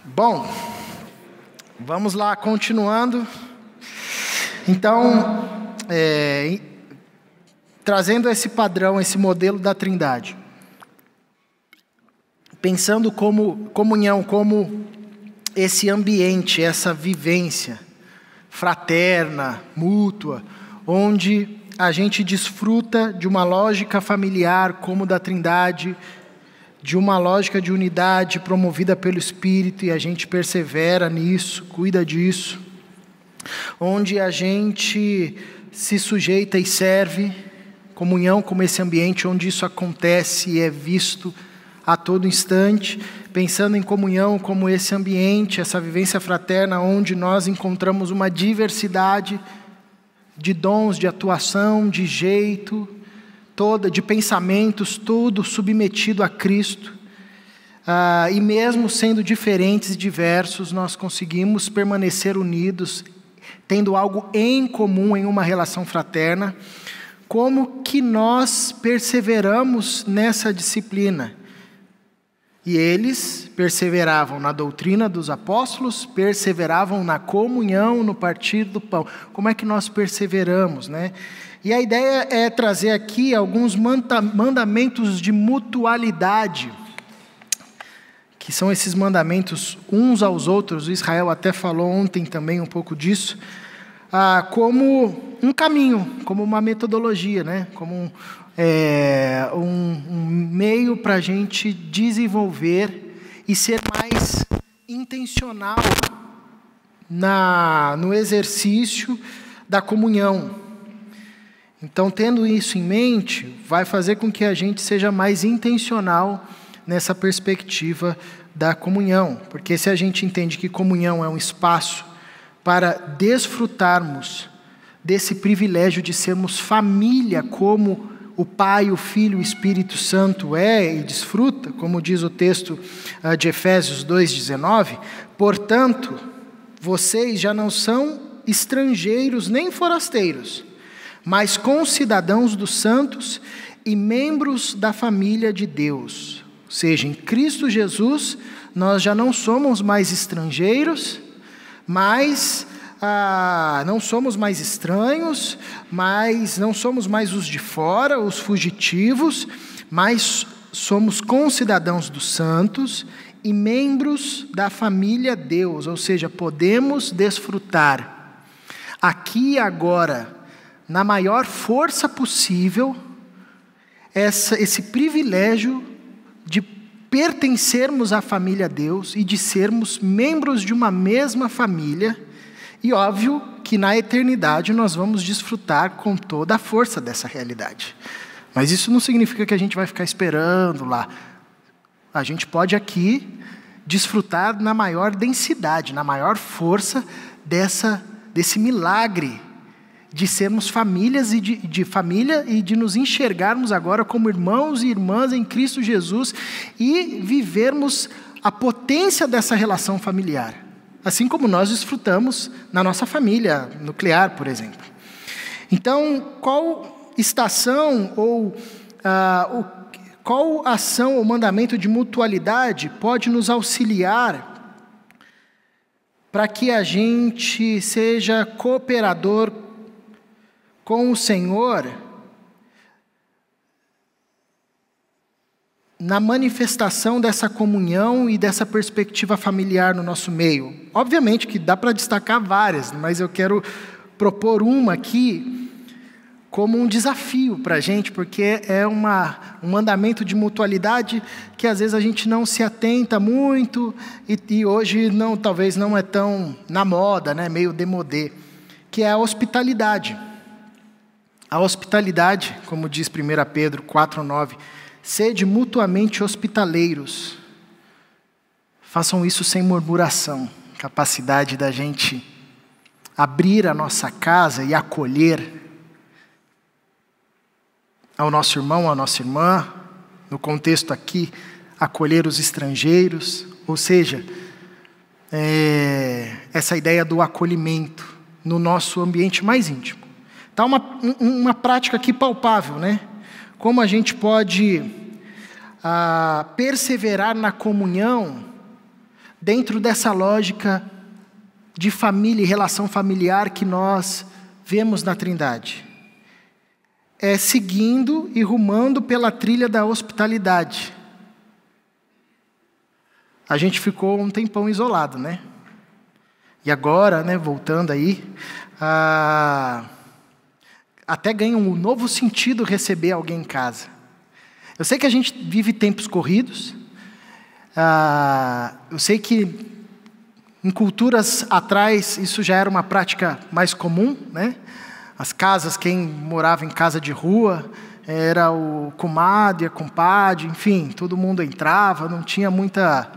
Bom, vamos lá, continuando. Então, trazendo esse padrão, esse modelo da Trindade, pensando como comunhão, como esse ambiente, essa vivência fraterna, mútua, onde a gente desfruta de uma lógica familiar como da Trindade, de uma lógica de unidade promovida pelo Espírito, e a gente persevera nisso, cuida disso, onde a gente se sujeita e serve, comunhão como esse ambiente onde isso acontece e é visto a todo instante, pensando em comunhão como esse ambiente, essa vivência fraterna onde nós encontramos uma diversidade de dons, de atuação, de jeito, de pensamentos, tudo submetido a Cristo. E mesmo sendo diferentes e diversos, nós conseguimos permanecer unidos, tendo algo em comum em uma relação fraterna. Como que nós perseveramos nessa disciplina? E eles perseveravam na doutrina dos apóstolos, perseveravam na comunhão, no partir do pão. Como é que nós perseveramos, né? E a ideia é trazer aqui alguns mandamentos de mutualidade, que são esses mandamentos uns aos outros. O Israel até falou ontem também um pouco disso, como um caminho, como uma metodologia, né? Como um meio para a gente desenvolver e ser mais intencional no exercício da comunhão. Então, tendo isso em mente, vai fazer com que a gente seja mais intencional nessa perspectiva da comunhão. Porque se a gente entende que comunhão é um espaço para desfrutarmos desse privilégio de sermos família, como o Pai, o Filho e o Espírito Santo e desfruta, como diz o texto de Efésios 2,19, portanto, vocês já não são estrangeiros nem forasteiros, mas concidadãos dos santos e membros da família de Deus. Ou seja, em Cristo Jesus, nós já não somos mais estrangeiros, mas não somos mais estranhos, mas não somos mais os de fora, os fugitivos, mas somos concidadãos dos santos e membros da família de Deus, ou seja, podemos desfrutar aqui e agora, na maior força possível, esse privilégio de pertencermos à família de Deus e de sermos membros de uma mesma família. E óbvio que na eternidade nós vamos desfrutar com toda a força dessa realidade. Mas isso não significa que a gente vai ficar esperando lá. A gente pode aqui desfrutar na maior densidade, na maior força desse milagre de sermos famílias e de família e de nos enxergarmos agora como irmãos e irmãs em Cristo Jesus e vivermos a potência dessa relação familiar. Assim como nós desfrutamos na nossa família nuclear, por exemplo. Então, qual estação ou qual ação ou mandamento de mutualidade pode nos auxiliar para que a gente seja cooperador com o Senhor na manifestação dessa comunhão e dessa perspectiva familiar no nosso meio? Obviamente que dá para destacar várias, mas eu quero propor uma aqui como um desafio para a gente, porque é um mandamento de mutualidade que às vezes a gente não se atenta muito e hoje talvez não é tão na moda, né, meio démodé, que é a hospitalidade. A hospitalidade, como diz 1 Pedro 4,9, sede mutuamente hospitaleiros. Façam isso sem murmuração. Capacidade da gente abrir a nossa casa e acolher ao nosso irmão, à nossa irmã, no contexto aqui, acolher os estrangeiros, ou seja, essa ideia do acolhimento no nosso ambiente mais íntimo. Está uma prática aqui palpável, né? Como a gente pode perseverar na comunhão dentro dessa lógica de família e relação familiar que nós vemos na Trindade. É seguindo e rumando pela trilha da hospitalidade. A gente ficou um tempão isolado, né? E agora, né, voltando aí, até ganha um novo sentido receber alguém em casa. Eu sei que a gente vive tempos corridos. Eu sei que em culturas atrás isso já era uma prática mais comum, né? As casas, quem morava em casa de rua, era o comadre, a compadre, enfim, todo mundo entrava, não tinha muita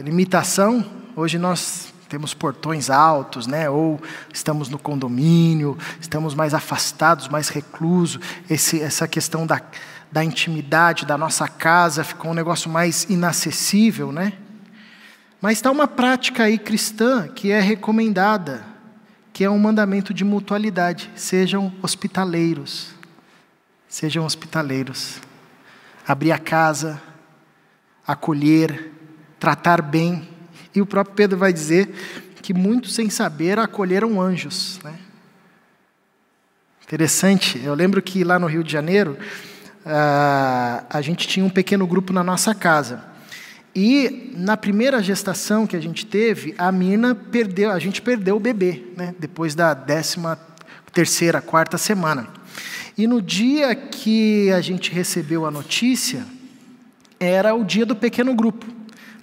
limitação. Hoje nós temos portões altos, né? Ou estamos no condomínio, estamos mais afastados, mais reclusos. Essa questão da intimidade da nossa casa ficou um negócio mais inacessível, né? Mas está uma prática aí cristã que é recomendada, que é um mandamento de mutualidade. Sejam hospitaleiros. Sejam hospitaleiros. Abrir a casa, acolher, tratar bem. E o próprio Pedro vai dizer que muitos sem saber acolheram anjos, né? Interessante. Eu lembro que lá no Rio de Janeiro, a gente tinha um pequeno grupo na nossa casa. E na primeira gestação que a gente teve, a gente perdeu o bebê, né? Depois da 13ª, 4ª semana. E no dia que a gente recebeu a notícia, era o dia do pequeno grupo,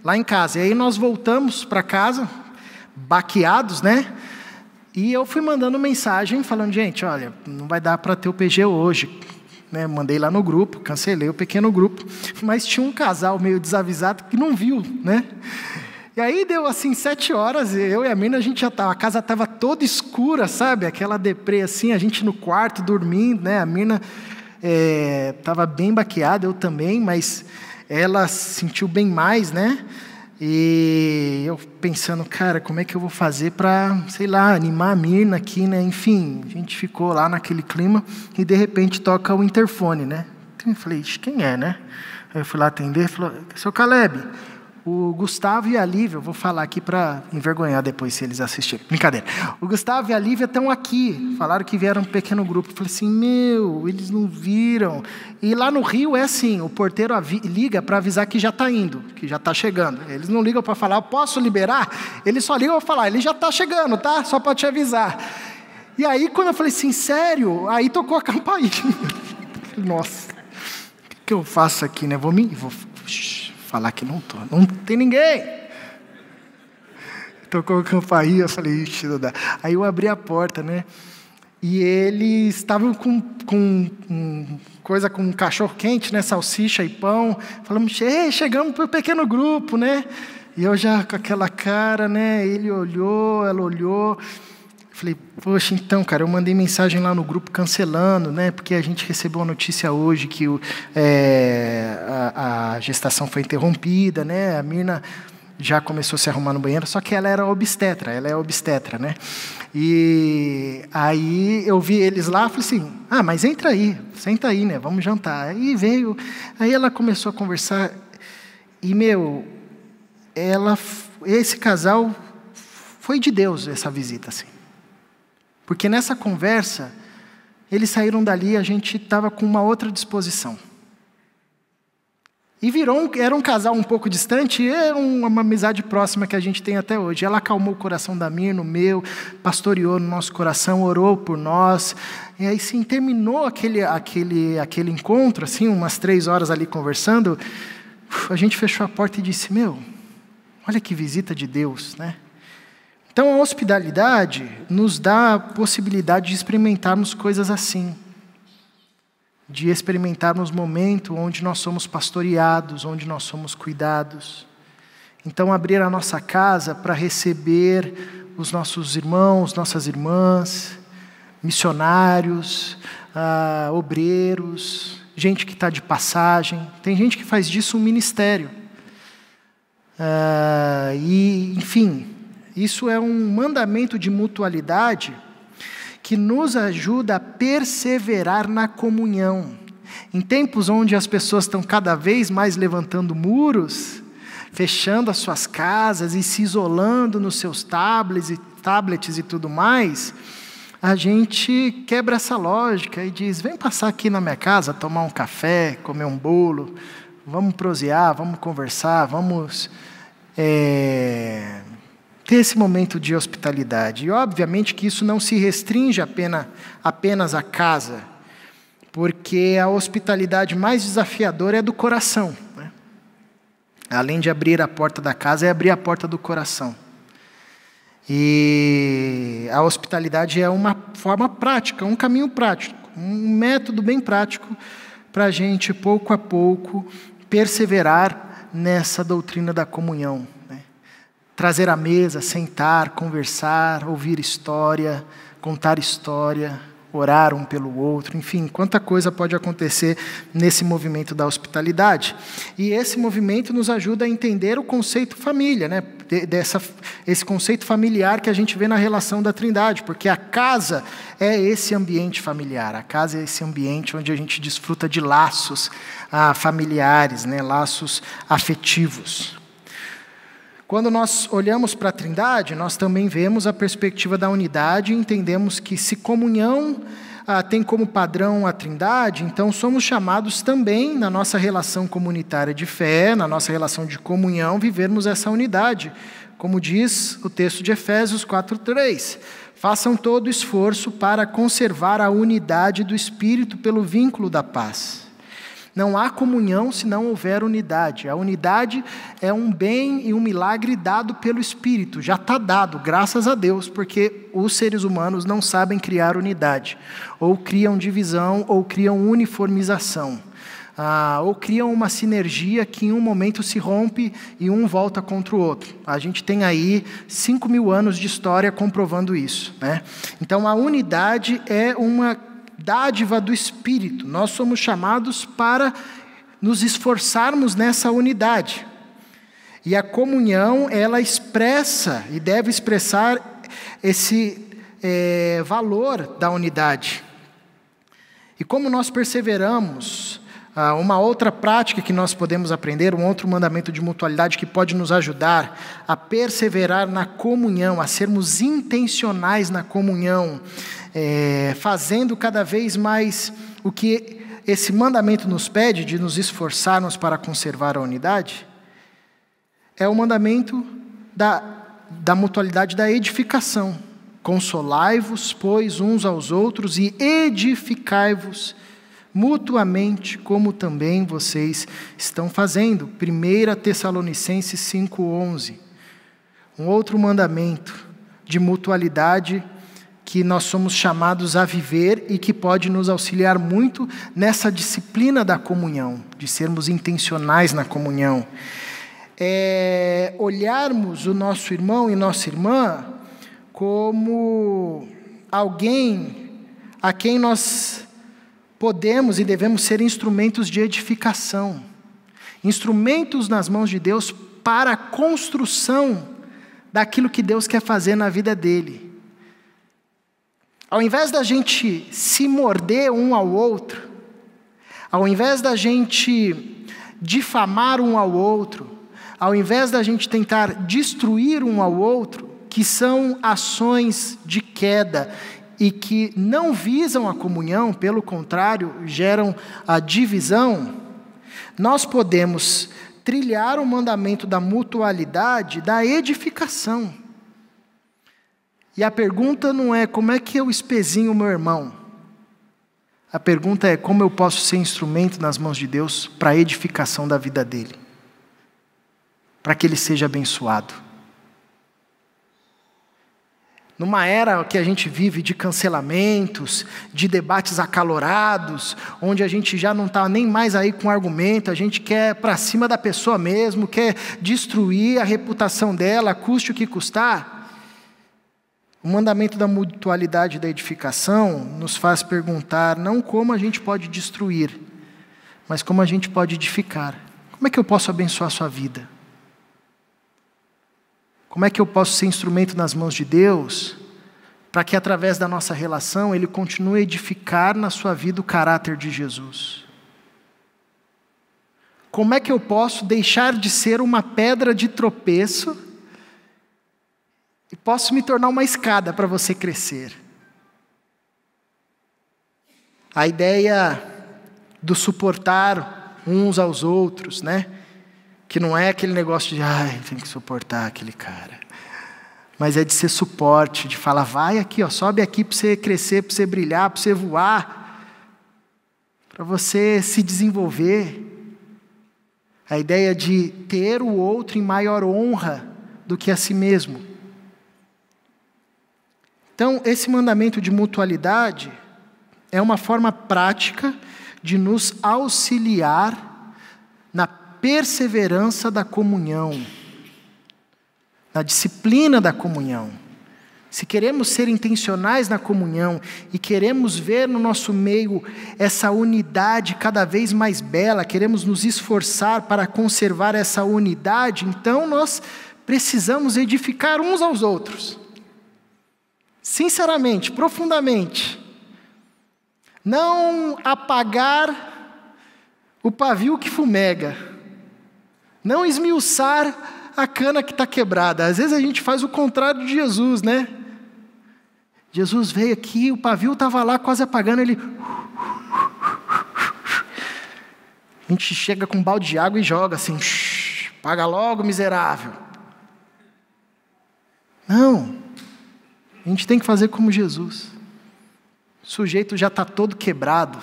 lá em casa. E aí nós voltamos para casa, baqueados, né? E eu fui mandando mensagem falando, gente, olha, não vai dar para ter o PG hoje. Né, mandei lá no grupo, cancelei o pequeno grupo, mas tinha um casal meio desavisado que não viu, né? E aí deu assim 7 horas, eu e a Mirna, a casa estava toda escura, sabe? Aquela deprê assim, a gente no quarto dormindo, né? A Mirna estava bem baqueada, eu também, mas ela sentiu bem mais, né? E eu pensando, cara, como é que eu vou fazer para, sei lá, animar a Mirna aqui, né? Enfim, a gente ficou lá naquele clima e de repente toca o interfone, né? Eu falei, quem é, né? Aí eu fui lá atender, falou, seu Caleb, o Gustavo e a Lívia, eu vou falar aqui para envergonhar depois se eles assistirem. Brincadeira. O Gustavo e a Lívia estão aqui. Falaram que vieram um pequeno grupo. Eu falei assim, eles não viram. E lá no Rio é assim, o porteiro liga para avisar que já está indo, que já está chegando. Eles não ligam para falar, eu posso liberar? Eles só ligam para falar, ele já está chegando, tá? Só para te avisar. E aí, quando eu falei assim, sério? Aí tocou a campainha. Nossa, o que eu faço aqui, né? Vou falar que não tem ninguém. Tocou a campainha, eu falei, ixi, não dá. Aí eu abri a porta, né? E eles estavam com coisa com cachorro quente, né? Salsicha e pão. Falamos, chegamos para o pequeno grupo, né? E eu já com aquela cara, né? Ele olhou, ela olhou. Falei, poxa, então, cara, eu mandei mensagem lá no grupo cancelando, né? Porque a gente recebeu a notícia hoje que a gestação foi interrompida, né? A Mirna já começou a se arrumar no banheiro, só que ela é obstetra, né? E aí eu vi eles lá, falei assim, mas entra aí, senta aí, né? Vamos jantar. Aí veio, aí ela começou a conversar e, esse casal foi de Deus, essa visita, assim. Porque nessa conversa, eles saíram dali e a gente estava com uma outra disposição. E era um casal um pouco distante, e é uma amizade próxima que a gente tem até hoje. Ela acalmou o coração da Mirna, no meu, pastoreou no nosso coração, orou por nós. E aí, sim, terminou aquele encontro, assim, umas 3 horas ali conversando, a gente fechou a porta e disse, olha que visita de Deus, né? Então, a hospitalidade nos dá a possibilidade de experimentarmos coisas assim. De experimentarmos momentos onde nós somos pastoreados, onde nós somos cuidados. Então, abrir a nossa casa para receber os nossos irmãos, nossas irmãs, missionários, obreiros, gente que está de passagem. Tem gente que faz disso um ministério. Enfim... Isso é um mandamento de mutualidade que nos ajuda a perseverar na comunhão. Em tempos onde as pessoas estão cada vez mais levantando muros, fechando as suas casas e se isolando nos seus tablets e tudo mais, a gente quebra essa lógica e diz: vem passar aqui na minha casa, tomar um café, comer um bolo, vamos prosear, vamos conversar, vamos ter esse momento de hospitalidade. E obviamente que isso não se restringe apenas à casa, porque a hospitalidade mais desafiadora é do coração, né? Além de abrir a porta da casa, é abrir a porta do coração. E a hospitalidade é uma forma prática, um caminho prático, um método bem prático para a gente, pouco a pouco, perseverar nessa doutrina da comunhão, né? Trazer à mesa, sentar, conversar, ouvir história, contar história, orar um pelo outro, enfim, quanta coisa pode acontecer nesse movimento da hospitalidade. E esse movimento nos ajuda a entender o conceito família, né? Esse conceito familiar que a gente vê na relação da Trindade, porque a casa é esse ambiente familiar, a casa é esse ambiente onde a gente desfruta de laços familiares, né? Laços afetivos. Quando nós olhamos para a Trindade, nós também vemos a perspectiva da unidade e entendemos que se comunhão tem como padrão a Trindade, então somos chamados também, na nossa relação comunitária de fé, na nossa relação de comunhão, vivermos essa unidade. Como diz o texto de Efésios 4:3, façam todo esforço para conservar a unidade do Espírito pelo vínculo da paz. Não há comunhão se não houver unidade. A unidade é um bem e um milagre dado pelo Espírito. Já está dado, graças a Deus, porque os seres humanos não sabem criar unidade. Ou criam divisão, ou criam uniformização. Ou criam uma sinergia que em um momento se rompe e um volta contra o outro. A gente tem aí 5.000 anos de história comprovando isso, né? Então a unidade é uma dádiva do Espírito. Nós somos chamados para nos esforçarmos nessa unidade. E a comunhão, ela expressa e deve expressar esse valor da unidade. E como nós perseveramos, uma outra prática que nós podemos aprender, um outro mandamento de mutualidade que pode nos ajudar a perseverar na comunhão, a sermos intencionais na comunhão, fazendo cada vez mais o que esse mandamento nos pede, de nos esforçarmos para conservar a unidade, é o mandamento da mutualidade da edificação. Consolai-vos, pois, uns aos outros e edificai-vos mutuamente, como também vocês estão fazendo. 1 Tessalonicenses 5:11. Um outro mandamento de mutualidade que nós somos chamados a viver e que pode nos auxiliar muito nessa disciplina da comunhão, de sermos intencionais na comunhão. Olharmos o nosso irmão e nossa irmã como alguém a quem nós podemos e devemos ser instrumentos de edificação, instrumentos nas mãos de Deus para a construção daquilo que Deus quer fazer na vida dele. Ao invés da gente se morder um ao outro, ao invés da gente difamar um ao outro, ao invés da gente tentar destruir um ao outro, que são ações de queda e que não visam a comunhão, pelo contrário, geram a divisão, nós podemos trilhar o mandamento da mutualidade, da edificação. E a pergunta não é como é que eu espezinho o meu irmão. A pergunta é como eu posso ser instrumento nas mãos de Deus para a edificação da vida dele, para que ele seja abençoado. Numa era que a gente vive de cancelamentos, de debates acalorados, onde a gente já não está nem mais aí com argumento, a gente quer para cima da pessoa mesmo, quer destruir a reputação dela, custe o que custar. O mandamento da mutualidade e da edificação nos faz perguntar não como a gente pode destruir, mas como a gente pode edificar. Como é que eu posso abençoar a sua vida? Como é que eu posso ser instrumento nas mãos de Deus, para que através da nossa relação Ele continue a edificar na sua vida o caráter de Jesus? como é que eu posso deixar de ser uma pedra de tropeço e posso me tornar uma escada para você crescer. A ideia do suportar uns aos outros, né? Que não é aquele negócio de, tem que suportar aquele cara. Mas é de ser suporte, de falar, vai aqui, ó, sobe aqui para você crescer, para você brilhar, para você voar, para você se desenvolver. A ideia de ter o outro em maior honra do que a si mesmo. Então, esse mandamento de mutualidade é uma forma prática de nos auxiliar na perseverança da comunhão, na disciplina da comunhão. Se queremos ser intencionais na comunhão e queremos ver no nosso meio essa unidade cada vez mais bela, queremos nos esforçar para conservar essa unidade, então nós precisamos edificar uns aos outros. Sinceramente, profundamente. Não apagar o pavio que fumega. Não esmiuçar a cana que está quebrada. Às vezes a gente faz o contrário de Jesus, né? Jesus veio aqui, o pavio estava lá quase apagando, ele... A gente chega com um balde de água e joga assim, paga logo, miserável. Não, a gente tem que fazer como Jesus. O sujeito já está todo quebrado.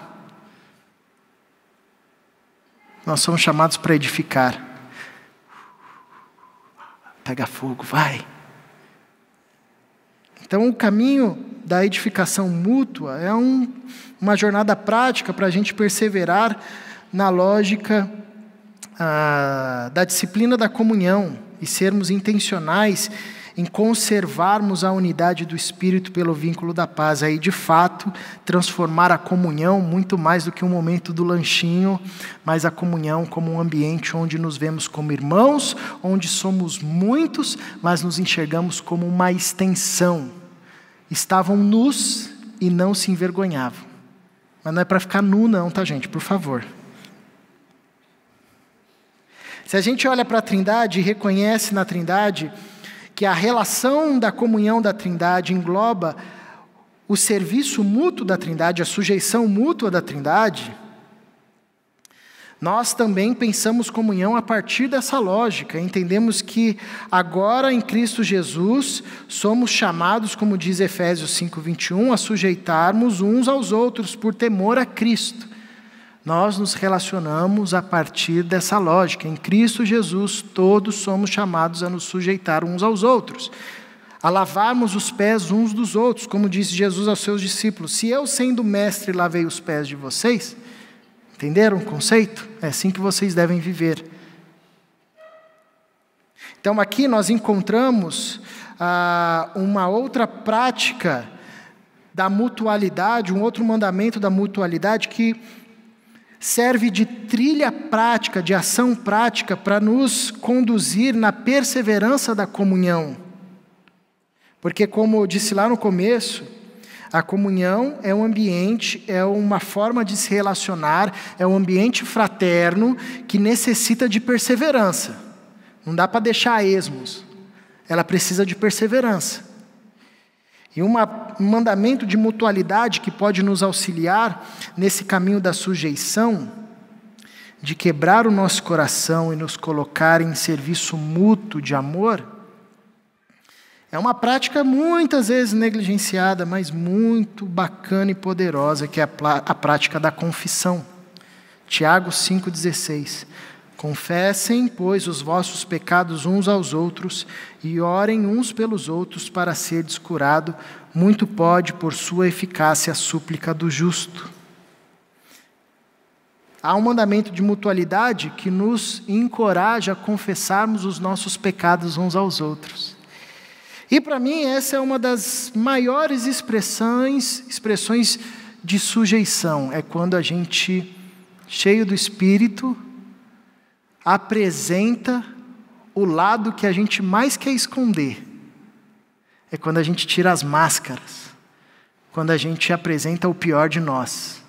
Nós somos chamados para edificar. Pega fogo, vai. Então, o caminho da edificação mútua é uma jornada prática para a gente perseverar na lógica da disciplina da comunhão e sermos intencionais em conservarmos a unidade do Espírito pelo vínculo da paz. Aí, de fato, transformar a comunhão muito mais do que um momento do lanchinho, mas a comunhão como um ambiente onde nos vemos como irmãos, onde somos muitos, mas nos enxergamos como uma extensão. Estavam nus e não se envergonhavam. Mas não é para ficar nu não, tá, gente? Por favor. Se a gente olha para a Trindade e reconhece na Trindade que a relação da comunhão da Trindade engloba o serviço mútuo da Trindade, a sujeição mútua da Trindade, nós também pensamos comunhão a partir dessa lógica. Entendemos que agora em Cristo Jesus somos chamados, como diz Efésios 5:21, a sujeitarmos uns aos outros por temor a Cristo. Nós nos relacionamos a partir dessa lógica. Em Cristo Jesus, todos somos chamados a nos sujeitar uns aos outros, a lavarmos os pés uns dos outros, como disse Jesus aos seus discípulos. Se eu, sendo mestre, lavei os pés de vocês, entenderam o conceito? É assim que vocês devem viver. Então aqui nós encontramos uma outra prática da mutualidade, um outro mandamento da mutualidade que serve de trilha prática, de ação prática para nos conduzir na perseverança da comunhão. Porque, como eu disse lá no começo, a comunhão é um ambiente, é uma forma de se relacionar, é um ambiente fraterno que necessita de perseverança. Não dá para deixar a esmos. Ela precisa de perseverança. E um mandamento de mutualidade que pode nos auxiliar nesse caminho da sujeição, de quebrar o nosso coração e nos colocar em serviço mútuo de amor, é uma prática muitas vezes negligenciada, mas muito bacana e poderosa, que é a prática da confissão. Tiago 5,16. Confessem, pois, os vossos pecados uns aos outros e orem uns pelos outros para seres curado. Muito pode, por sua eficácia, a súplica do justo. Há um mandamento de mutualidade que nos encoraja a confessarmos os nossos pecados uns aos outros. E para mim essa é uma das maiores expressões de sujeição. É quando a gente, cheio do Espírito, apresenta o lado que a gente mais quer esconder. É quando a gente tira as máscaras, quando a gente apresenta o pior de nós.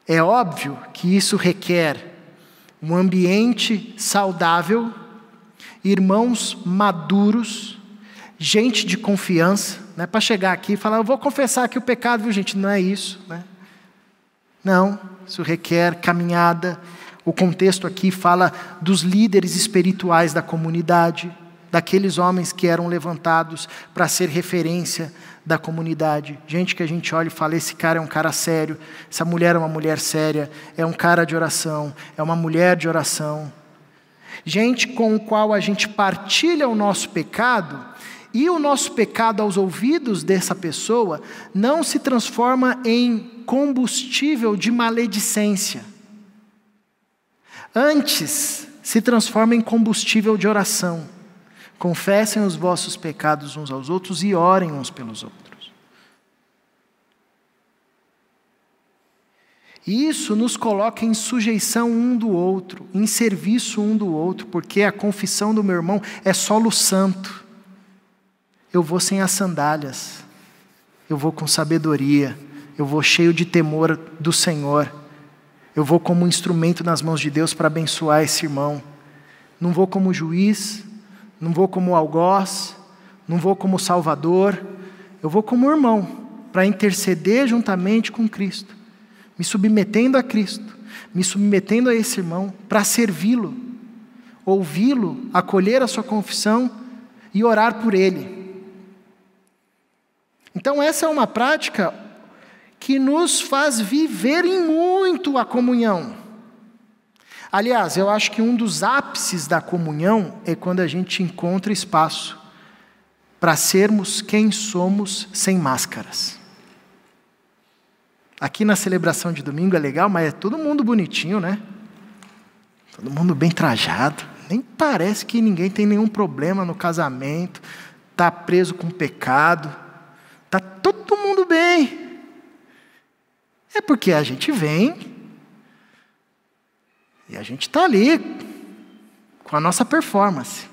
É óbvio que isso requer um ambiente saudável, irmãos maduros, gente de confiança, não é para chegar aqui e falar, eu vou confessar aqui o pecado, viu gente? Não é isso, né? Não, isso requer caminhada. O contexto aqui fala dos líderes espirituais da comunidade, daqueles homens que eram levantados para ser referência da comunidade. Gente que a gente olha e fala, esse cara é um cara sério, essa mulher é uma mulher séria, é um cara de oração, é uma mulher de oração. Gente com o qual a gente partilha o nosso pecado, e o nosso pecado aos ouvidos dessa pessoa não se transforma em combustível de maledicência. Antes, se transforma em combustível de oração. Confessem os vossos pecados uns aos outros e orem uns pelos outros. Isso nos coloca em sujeição um do outro, em serviço um do outro, porque a confissão do meu irmão é solo santo. Eu vou sem as sandálias, eu vou com sabedoria, eu vou cheio de temor do Senhor, eu vou como instrumento nas mãos de Deus para abençoar esse irmão. Não vou como juiz, não vou como algoz, não vou como salvador, eu vou como irmão, para interceder juntamente com Cristo, me submetendo a Cristo, me submetendo a esse irmão, para servi-lo, ouvi-lo, acolher a sua confissão e orar por ele. Então essa é uma prática que nos faz viver em muito a comunhão. Aliás, eu acho que um dos ápices da comunhão é quando a gente encontra espaço para sermos quem somos sem máscaras. Aqui na celebração de domingo é legal, mas é todo mundo bonitinho, né? Todo mundo bem trajado. Nem parece que ninguém tem nenhum problema no casamento, está preso com pecado. Está todo mundo bem. É porque a gente vem e a gente está ali com a nossa performance.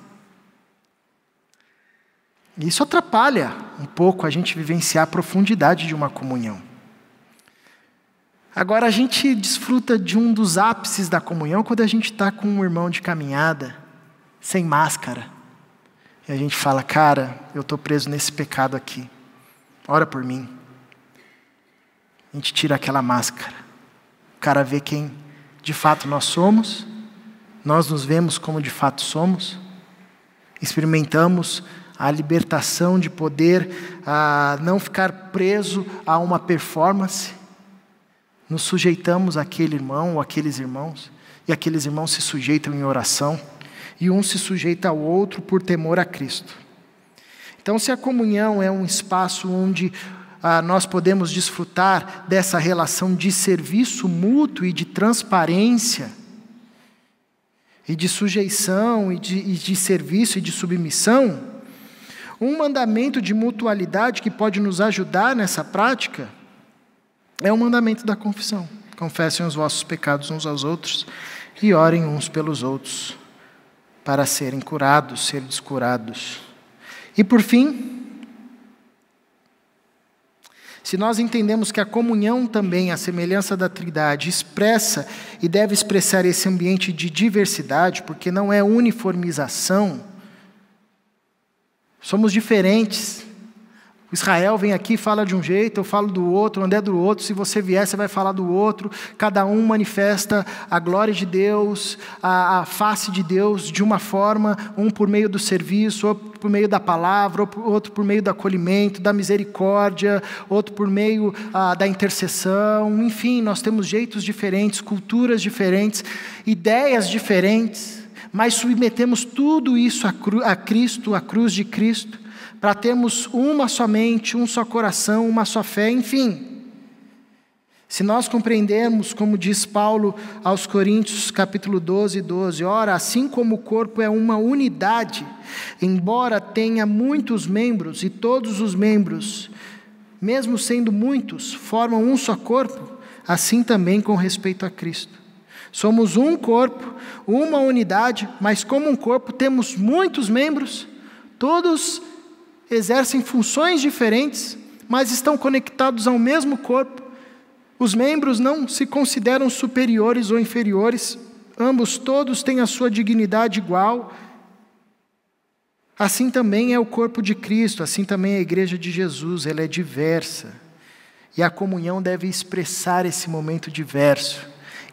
Isso atrapalha um pouco a gente vivenciar a profundidade de uma comunhão. Agora a gente desfruta de um dos ápices da comunhão quando a gente está com um irmão de caminhada, sem máscara. E a gente fala, cara, eu estou preso nesse pecado aqui. Ora por mim. A gente tira aquela máscara. O cara vê quem de fato nós somos. Nós nos vemos como de fato somos. Experimentamos a libertação de poder não ficar preso a uma performance. Nos sujeitamos àquele irmão ou àqueles irmãos. E aqueles irmãos se sujeitam em oração. E um se sujeita ao outro por temor a Cristo. Então, se a comunhão é um espaço onde nós podemos desfrutar dessa relação de serviço mútuo e de transparência, e de sujeição, e de serviço e de submissão, um mandamento de mutualidade que pode nos ajudar nessa prática é o mandamento da confissão. Confessem os vossos pecados uns aos outros e orem uns pelos outros para serem curados, serem descurados. E por fim, se nós entendemos que a comunhão também, a semelhança da Trindade, expressa e deve expressar esse ambiente de diversidade, porque não é uniformização, somos diferentes. Israel vem aqui e fala de um jeito, eu falo do outro, o André do outro, se você vier você vai falar do outro, cada um manifesta a glória de Deus, a face de Deus de uma forma, um por meio do serviço, outro por meio da palavra, outro por meio do acolhimento, da misericórdia, outro por meio da intercessão, enfim, nós temos jeitos diferentes, culturas diferentes, ideias diferentes, mas submetemos tudo isso a Cristo, a cruz de Cristo, para termos uma só mente, um só coração, uma só fé, enfim. Se nós compreendermos, como diz Paulo aos Coríntios, capítulo 12, ora, assim como o corpo é uma unidade, embora tenha muitos membros, e todos os membros, mesmo sendo muitos, formam um só corpo, assim também com respeito a Cristo. Somos um corpo, uma unidade, mas como um corpo temos muitos membros, todos exercem funções diferentes, mas estão conectados ao mesmo corpo. Os membros não se consideram superiores ou inferiores, ambos todos têm a sua dignidade igual. Assim também é o corpo de Cristo, assim também é a igreja de Jesus, ela é diversa. E a comunhão deve expressar esse momento diverso.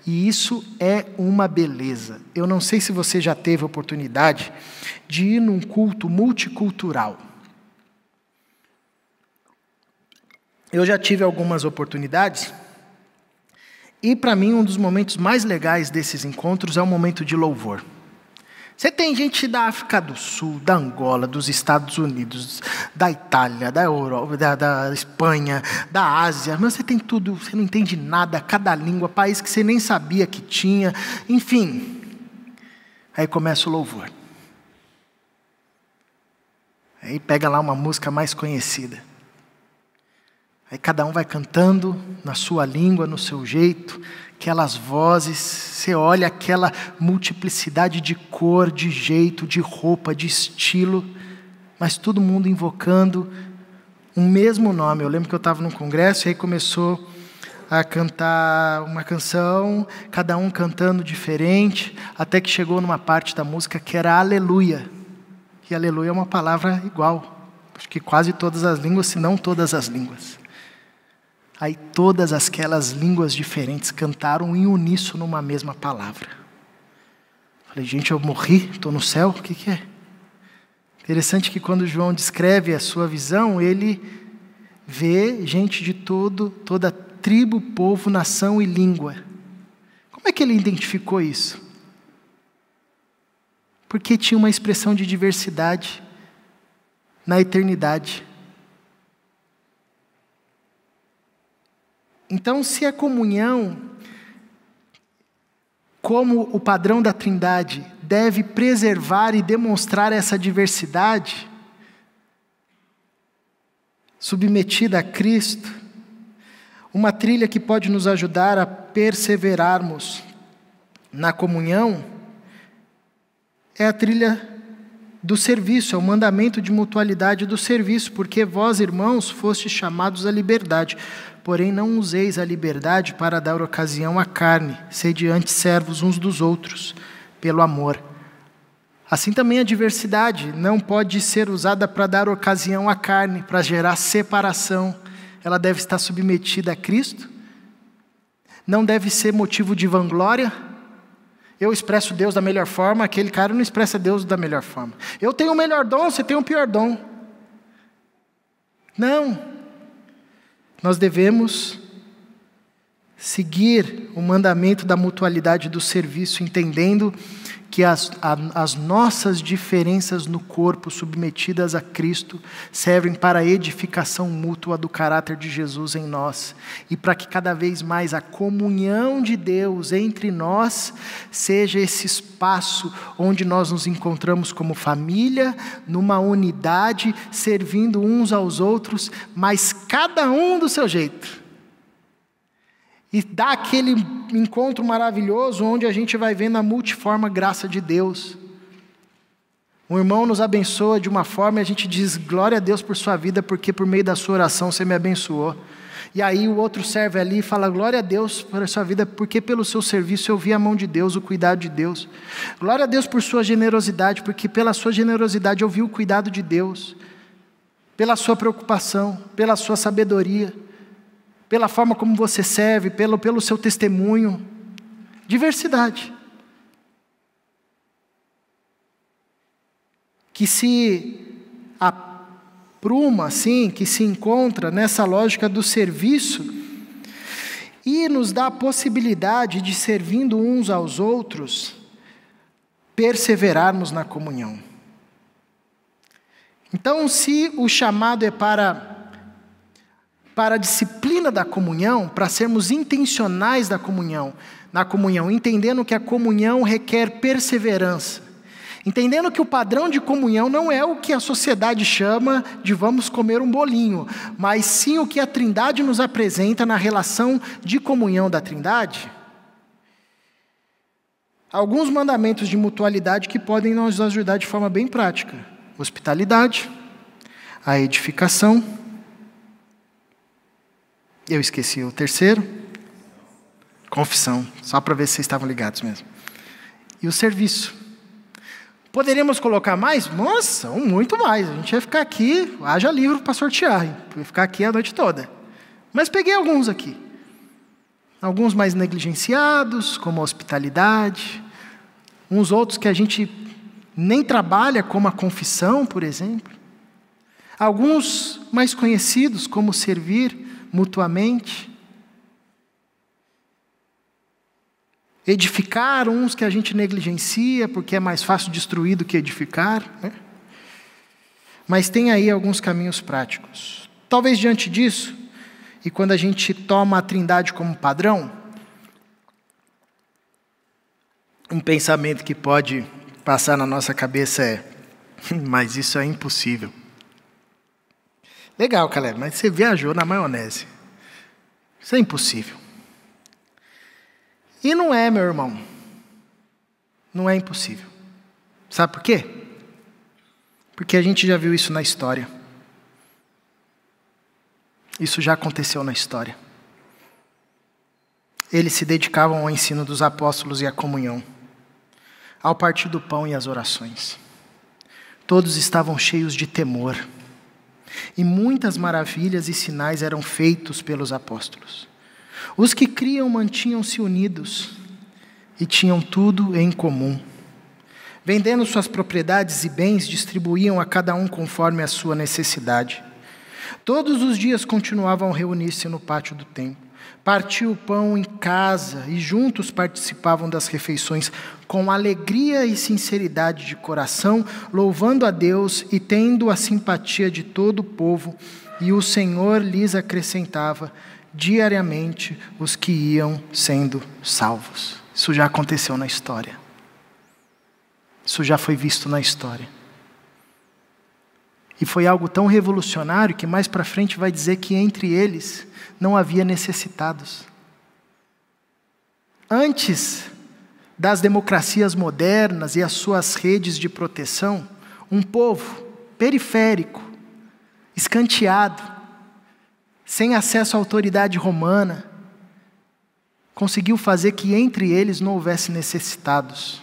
E isso é uma beleza. Eu não sei se você já teve a oportunidade de ir num culto multicultural. Eu já tive algumas oportunidades. E para mim um dos momentos mais legais desses encontros é o momento de louvor. Você tem gente da África do Sul, da Angola, dos Estados Unidos, da Itália, da Europa, da Espanha, da Ásia, mas você tem tudo, você não entende nada, cada língua, país que você nem sabia que tinha, enfim. Aí começa o louvor. Aí pega lá uma música mais conhecida. Aí cada um vai cantando na sua língua, no seu jeito, aquelas vozes, você olha aquela multiplicidade de cor, de jeito, de roupa, de estilo, mas todo mundo invocando um mesmo nome. Eu lembro que eu estava num congresso e aí começou a cantar uma canção, cada um cantando diferente, até que chegou numa parte da música que era aleluia. E aleluia é uma palavra igual, acho que quase todas as línguas, se não todas as línguas. Aí todas aquelas línguas diferentes cantaram em uníssono uma mesma palavra. Falei, gente, eu morri, estou no céu, o que é? Interessante que quando João descreve a sua visão, ele vê gente de toda tribo, povo, nação e língua. Como é que ele identificou isso? Porque tinha uma expressão de diversidade na eternidade. Então, se a comunhão, como o padrão da Trindade, deve preservar e demonstrar essa diversidade, submetida a Cristo, uma trilha que pode nos ajudar a perseverarmos na comunhão, é a trilha do serviço, é o mandamento de mutualidade do serviço, porque vós, irmãos, fostes chamados à liberdade. Porém, não useis a liberdade para dar ocasião à carne, sede antes servos uns dos outros, pelo amor. Assim também a diversidade não pode ser usada para dar ocasião à carne, para gerar separação. Ela deve estar submetida a Cristo, não deve ser motivo de vanglória. Eu expresso Deus da melhor forma, aquele cara não expressa Deus da melhor forma. Eu tenho o melhor dom, você tem o pior dom. Não. Nós devemos seguir o mandamento da mutualidade do serviço, entendendo que as nossas diferenças no corpo, submetidas a Cristo, servem para a edificação mútua do caráter de Jesus em nós, e para que cada vez mais a comunhão de Deus entre nós seja esse espaço onde nós nos encontramos como família, numa unidade, servindo uns aos outros, mas cada um do seu jeito. E dá aquele encontro maravilhoso onde a gente vai vendo a multiforme graça de Deus. Um irmão nos abençoa de uma forma e a gente diz, glória a Deus por sua vida, porque por meio da sua oração você me abençoou. E aí o outro serve ali e fala, glória a Deus por sua vida, porque pelo seu serviço eu vi a mão de Deus, o cuidado de Deus. Glória a Deus por sua generosidade, porque pela sua generosidade eu vi o cuidado de Deus. Pela sua preocupação, pela sua sabedoria, pela forma como você serve, pelo seu testemunho. Diversidade. Que se apruma, assim, que se encontra nessa lógica do serviço e nos dá a possibilidade de, servindo uns aos outros, perseverarmos na comunhão. Então, se o chamado é para a disciplina da comunhão, para sermos intencionais na comunhão, entendendo que a comunhão requer perseverança, entendendo que o padrão de comunhão não é o que a sociedade chama de vamos comer um bolinho, mas sim o que a Trindade nos apresenta na relação de comunhão da Trindade. Alguns mandamentos de mutualidade que podem nos ajudar de forma bem prática: hospitalidade, a edificação. Eu esqueci o terceiro. Confissão, só para ver se vocês estavam ligados mesmo. e o serviço. Poderíamos colocar mais? Nossa, muito mais. A gente ia ficar aqui, haja livro para sortear, ia ficar aqui a noite toda. Mas peguei alguns aqui. Alguns mais negligenciados, como a hospitalidade. Uns outros que a gente nem trabalha, como a confissão, por exemplo. Alguns mais conhecidos, como servir mutuamente. Edificar, uns que a gente negligencia, porque é mais fácil destruir do que edificar, né? Mas tem aí alguns caminhos práticos. Talvez diante disso, e quando a gente toma a Trindade como padrão, um pensamento que pode passar na nossa cabeça é: mas isso é impossível. Legal, Caleb, mas você viajou na maionese. Isso é impossível. E não é, meu irmão. Não é impossível. Sabe por quê? Porque a gente já viu isso na história. Isso já aconteceu na história. Eles se dedicavam ao ensino dos apóstolos e à comunhão, ao partir do pão e às orações. Todos estavam cheios de temor. E muitas maravilhas e sinais eram feitos pelos apóstolos. Os que criam mantinham-se unidos e tinham tudo em comum. Vendendo suas propriedades e bens, distribuíam a cada um conforme a sua necessidade. Todos os dias continuavam a reunir-se no pátio do templo. Partiam o pão em casa e juntos participavam das refeições com alegria e sinceridade de coração, louvando a Deus e tendo a simpatia de todo o povo, e o Senhor lhes acrescentava diariamente os que iam sendo salvos. Isso já aconteceu na história. Isso já foi visto na história. E foi algo tão revolucionário que mais para frente vai dizer que entre eles não havia necessitados. Antes das democracias modernas e as suas redes de proteção, um povo periférico, escanteado, sem acesso à autoridade romana, conseguiu fazer que entre eles não houvesse necessitados.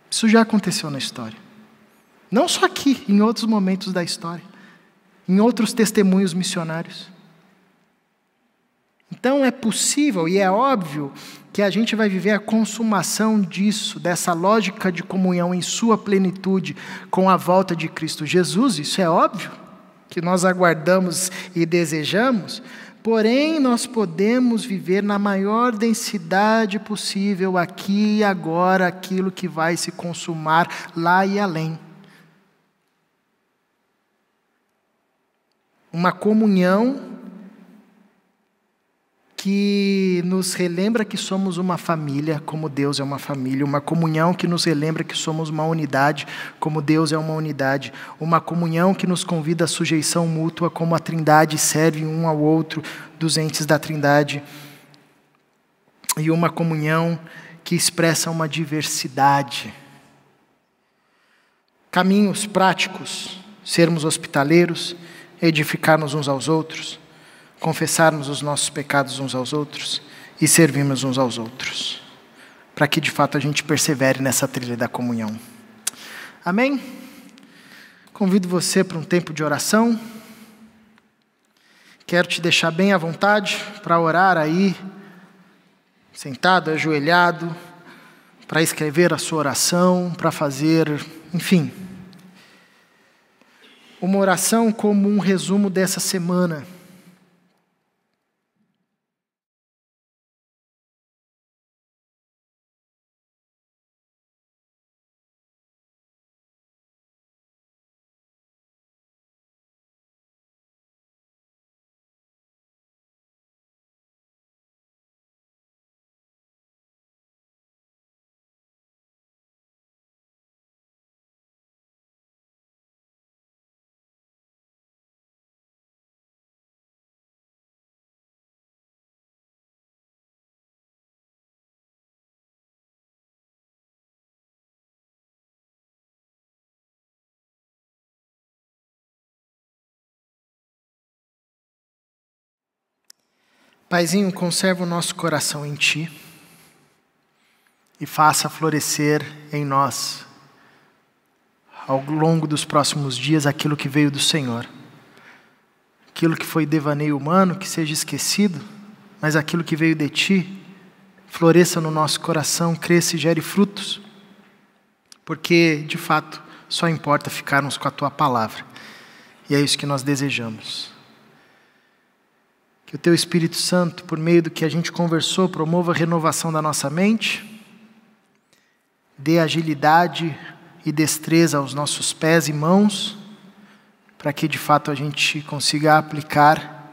Isso já aconteceu na história. Não só aqui, em outros momentos da história, em outros testemunhos missionários. Então é possível e é óbvio que a gente vai viver a consumação disso, dessa lógica de comunhão em sua plenitude com a volta de Cristo Jesus. Isso é óbvio que nós aguardamos e desejamos, porém nós podemos viver na maior densidade possível aqui e agora aquilo que vai se consumar lá e além. Uma comunhão que nos relembra que somos uma família, como Deus é uma família. Uma comunhão que nos relembra que somos uma unidade, como Deus é uma unidade. Uma comunhão que nos convida à sujeição mútua, como a Trindade serve um ao outro dos entes da Trindade. E uma comunhão que expressa uma diversidade. Caminhos práticos: sermos hospitaleiros, edificar-nos uns aos outros, confessarmos os nossos pecados uns aos outros e servirmos uns aos outros, para que de fato a gente persevere nessa trilha da comunhão. Amém? Convido você para um tempo de oração. Quero te deixar bem à vontade para orar aí, sentado, ajoelhado, para escrever a sua oração, para fazer, enfim, uma oração como um resumo dessa semana. Paizinho, conserva o nosso coração em Ti. e faça florescer em nós, ao longo dos próximos dias, aquilo que veio do Senhor. Aquilo que foi devaneio humano, que seja esquecido, mas aquilo que veio de Ti, floresça no nosso coração, cresça e gere frutos. Porque, de fato, só importa ficarmos com a Tua palavra. E é isso que nós desejamos. Que o Teu Espírito Santo, por meio do que a gente conversou, promova a renovação da nossa mente, dê agilidade e destreza aos nossos pés e mãos, para que de fato a gente consiga aplicar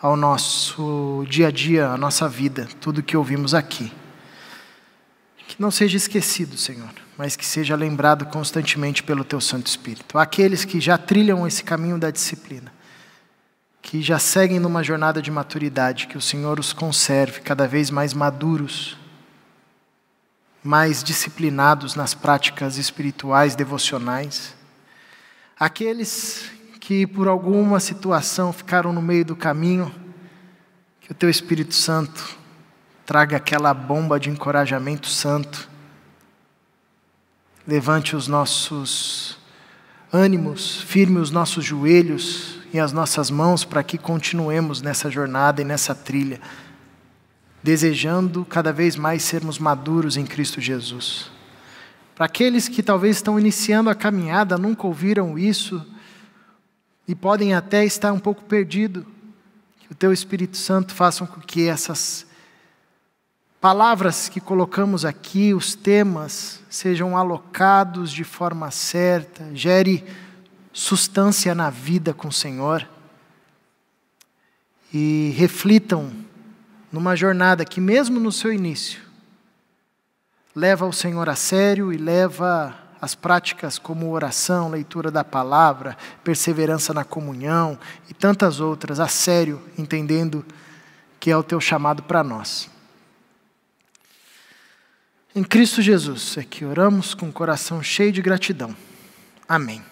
ao nosso dia a dia, à nossa vida, tudo que ouvimos aqui. Que não seja esquecido, Senhor, mas que seja lembrado constantemente pelo Teu Santo Espírito. Aqueles que já trilham esse caminho da disciplina, que já seguem numa jornada de maturidade, que o Senhor os conserve cada vez mais maduros, mais disciplinados nas práticas espirituais, devocionais. Aqueles que por alguma situação ficaram no meio do caminho, que o Teu Espírito Santo traga aquela bomba de encorajamento santo, levante os nossos ânimos, firme os nossos joelhos e as nossas mãos para que continuemos nessa jornada e nessa trilha, desejando cada vez mais sermos maduros em Cristo Jesus. Para aqueles que talvez estão iniciando a caminhada, nunca ouviram isso e podem até estar um pouco perdidos, que o Teu Espírito Santo faça com que essas palavras que colocamos aqui, os temas, sejam alocados de forma certa, gere substância na vida com o Senhor e reflitam numa jornada que mesmo no seu início, leva o Senhor a sério e leva as práticas como oração, leitura da palavra, perseverança na comunhão e tantas outras a sério, entendendo que é o Teu chamado para nós. Em Cristo Jesus é que oramos com o coração cheio de gratidão. Amém.